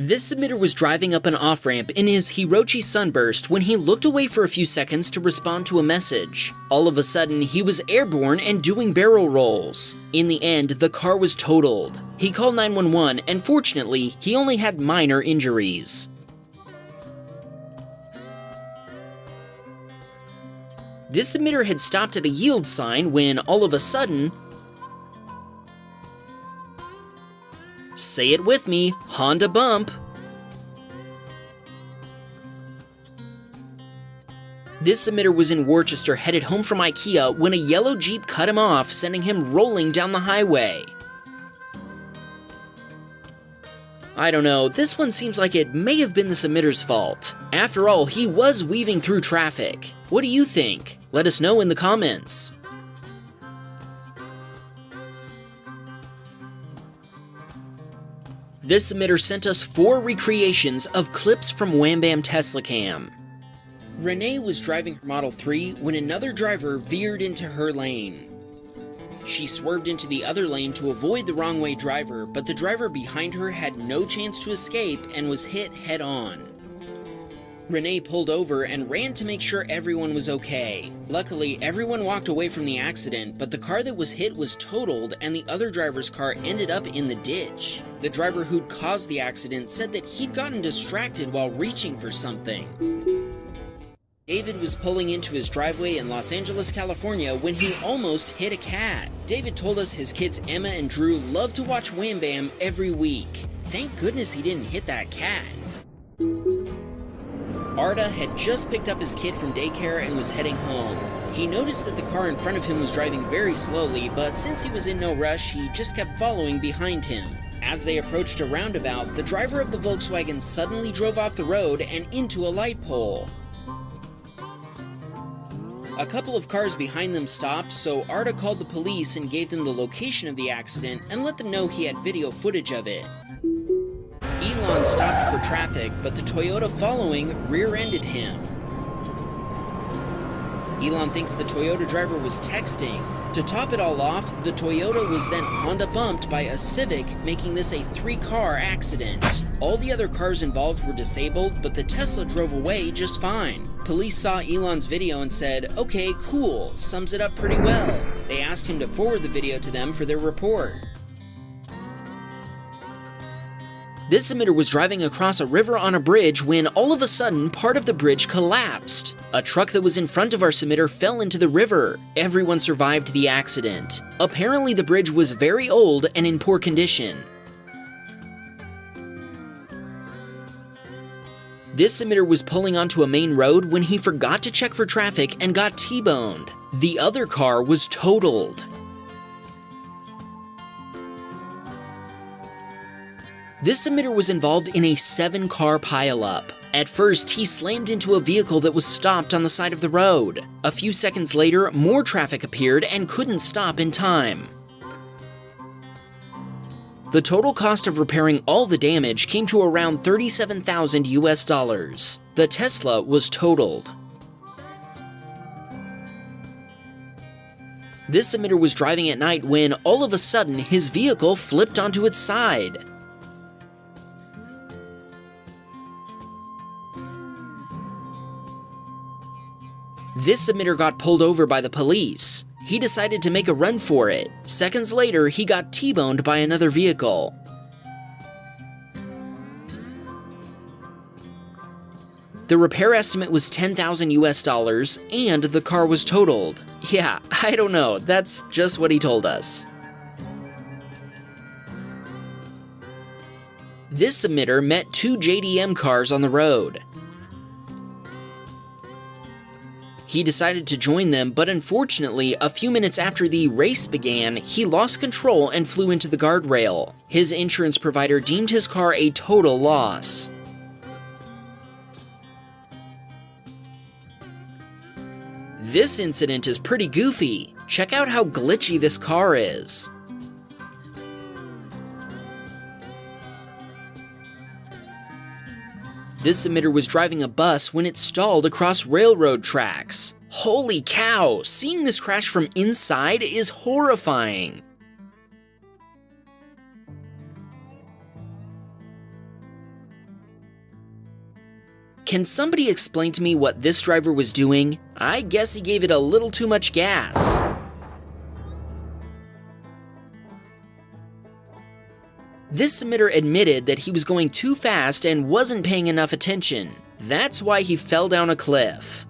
This submitter was driving up an off-ramp in his Hirochi Sunburst when he looked away for a few seconds to respond to a message. All of a sudden, he was airborne and doing barrel rolls. In the end, the car was totaled. He called 911, and fortunately, he only had minor injuries. This submitter had stopped at a yield sign when, all of a sudden, say it with me, Honda bump. This submitter was in Worcester headed home from IKEA when a yellow Jeep cut him off, sending him rolling down the highway. I don't know, this one seems like it may have been the submitter's fault. After all, he was weaving through traffic. What do you think? Let us know in the comments. This submitter sent us 4 recreations of clips from Wham Baam Teslacam. Renee was driving her Model 3 when another driver veered into her lane. She swerved into the other lane to avoid the wrong way driver, but the driver behind her had no chance to escape and was hit head-on. Renee pulled over and ran to make sure everyone was okay. Luckily, everyone walked away from the accident, but the car that was hit was totaled and the other driver's car ended up in the ditch. The driver who'd caused the accident said that he'd gotten distracted while reaching for something. David was pulling into his driveway in Los Angeles, California when he almost hit a cat. David told us his kids Emma and Drew love to watch Wham Baam every week. Thank goodness he didn't hit that cat. Arda had just picked up his kid from daycare and was heading home. He noticed that the car in front of him was driving very slowly, but since he was in no rush, he just kept following behind him. As they approached a roundabout, the driver of the Volkswagen suddenly drove off the road and into a light pole. A couple of cars behind them stopped, so Arda called the police and gave them the location of the accident and let them know he had video footage of it. Elon stopped for traffic, but the Toyota following rear-ended him. Elon thinks the Toyota driver was texting. To top it all off, the Toyota was then Honda bumped by a Civic, making this a 3-car accident. All the other cars involved were disabled, but the Tesla drove away just fine. Police saw Elon's video and said, "Okay, cool, sums it up pretty well." They asked him to forward the video to them for their report. This submitter was driving across a river on a bridge when all of a sudden part of the bridge collapsed. A truck that was in front of our submitter fell into the river. Everyone survived the accident. Apparently the bridge was very old and in poor condition. This submitter was pulling onto a main road when he forgot to check for traffic and got T-boned. The other car was totaled. This submitter was involved in a 7-car pileup. At first, he slammed into a vehicle that was stopped on the side of the road. A few seconds later, more traffic appeared and couldn't stop in time. The total cost of repairing all the damage came to around $37,000 US. The Tesla was totaled. This submitter was driving at night when, all of a sudden, his vehicle flipped onto its side. This submitter got pulled over by the police. He decided to make a run for it. Seconds later, he got T-boned by another vehicle. The repair estimate was $10,000 US, and the car was totaled. Yeah, I don't know, that's just what he told us. This submitter met 2 JDM cars on the road. He decided to join them, but unfortunately, a few minutes after the race began, he lost control and flew into the guardrail. His insurance provider deemed his car a total loss. This incident is pretty goofy. Check out how glitchy this car is. This submitter was driving a bus when it stalled across railroad tracks. Holy cow, seeing this crash from inside is horrifying. Can somebody explain to me what this driver was doing? I guess he gave it a little too much gas. This submitter admitted that he was going too fast and wasn't paying enough attention. That's why he fell down a cliff.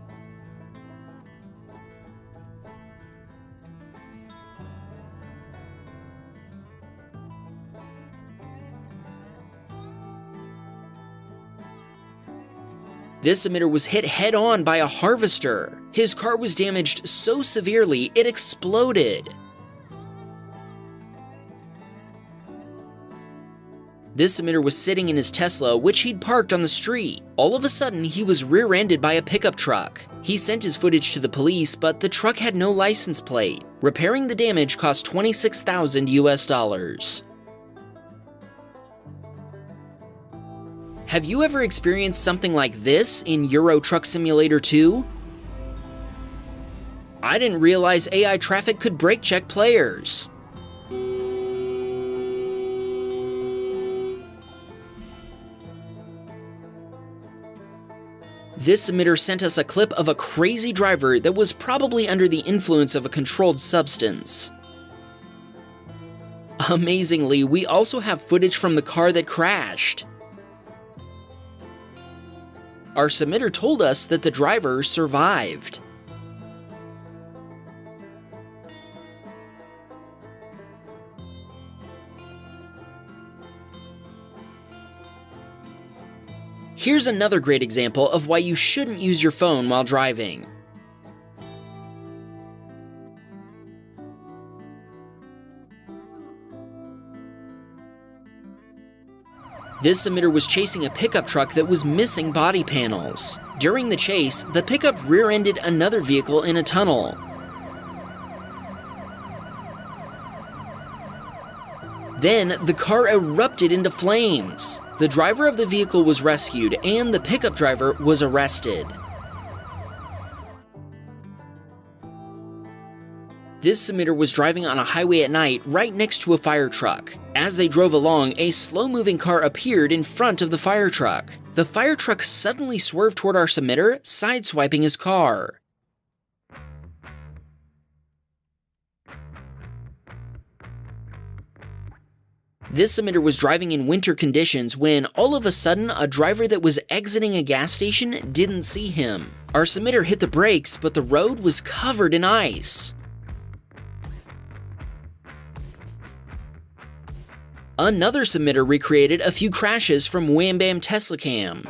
This submitter was hit head-on by a harvester. His car was damaged so severely it exploded. This submitter was sitting in his Tesla, which he'd parked on the street. All of a sudden, he was rear-ended by a pickup truck. He sent his footage to the police, but the truck had no license plate. Repairing the damage cost $26,000 US. Have you ever experienced something like this in Euro Truck Simulator 2? I didn't realize AI traffic could brake check players. This submitter sent us a clip of a crazy driver that was probably under the influence of a controlled substance. Amazingly, we also have footage from the car that crashed. Our submitter told us that the driver survived. Here's another great example of why you shouldn't use your phone while driving. This submitter was chasing a pickup truck that was missing body panels. During the chase, the pickup rear-ended another vehicle in a tunnel. Then, the car erupted into flames. The driver of the vehicle was rescued, and the pickup driver was arrested. This submitter was driving on a highway at night right next to a fire truck. As they drove along, a slow-moving car appeared in front of the fire truck. The fire truck suddenly swerved toward our submitter, sideswiping his car. This submitter was driving in winter conditions when, all of a sudden, a driver that was exiting a gas station didn't see him. Our submitter hit the brakes, but the road was covered in ice. Another submitter recreated a few crashes from Wham Baam Teslacam.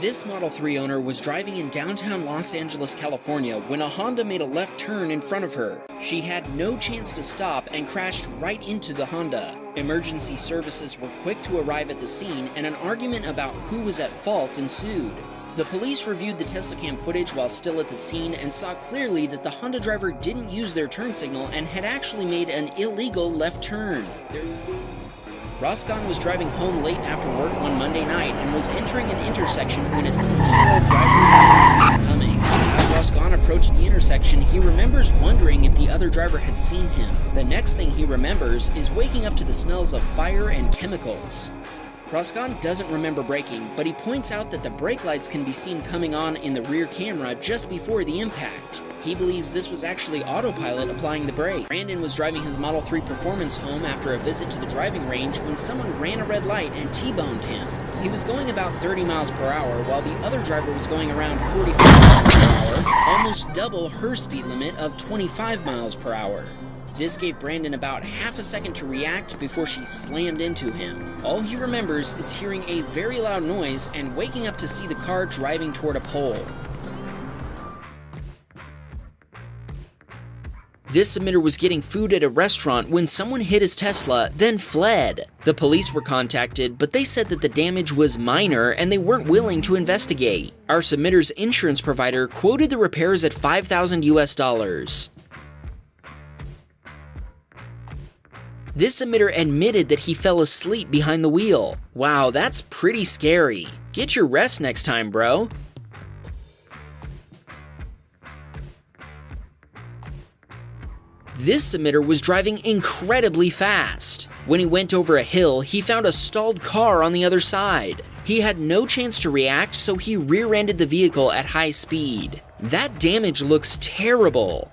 This Model 3 owner was driving in downtown Los Angeles, California when a Honda made a left turn in front of her. She had no chance to stop and crashed right into the Honda. Emergency services were quick to arrive at the scene and an argument about who was at fault ensued. The police reviewed the Teslacam footage while still at the scene and saw clearly that the Honda driver didn't use their turn signal and had actually made an illegal left turn. Roscoe was driving home late after work one Monday night and was entering an intersection when a 16-year-old driver didn't see him coming. As Roscoe approached the intersection, he remembers wondering if the other driver had seen him. The next thing he remembers is waking up to the smells of fire and chemicals. Roscoe doesn't remember braking, but he points out that the brake lights can be seen coming on in the rear camera just before the impact. He believes this was actually autopilot applying the brake. Brandon was driving his Model 3 Performance home after a visit to the driving range when someone ran a red light and T-boned him. He was going about 30 miles per hour while the other driver was going around 45 miles per hour, almost double her speed limit of 25 miles per hour. This gave Brandon about half a second to react before she slammed into him. All he remembers is hearing a very loud noise and waking up to see the car driving toward a pole. This submitter was getting food at a restaurant when someone hit his Tesla, then fled. The police were contacted, but they said that the damage was minor and they weren't willing to investigate. Our submitter's insurance provider quoted the repairs at $5,000 US. This submitter admitted that he fell asleep behind the wheel. Wow, that's pretty scary. Get your rest next time, bro. This submitter was driving incredibly fast. When he went over a hill, he found a stalled car on the other side. He had no chance to react, so he rear-ended the vehicle at high speed. That damage looks terrible.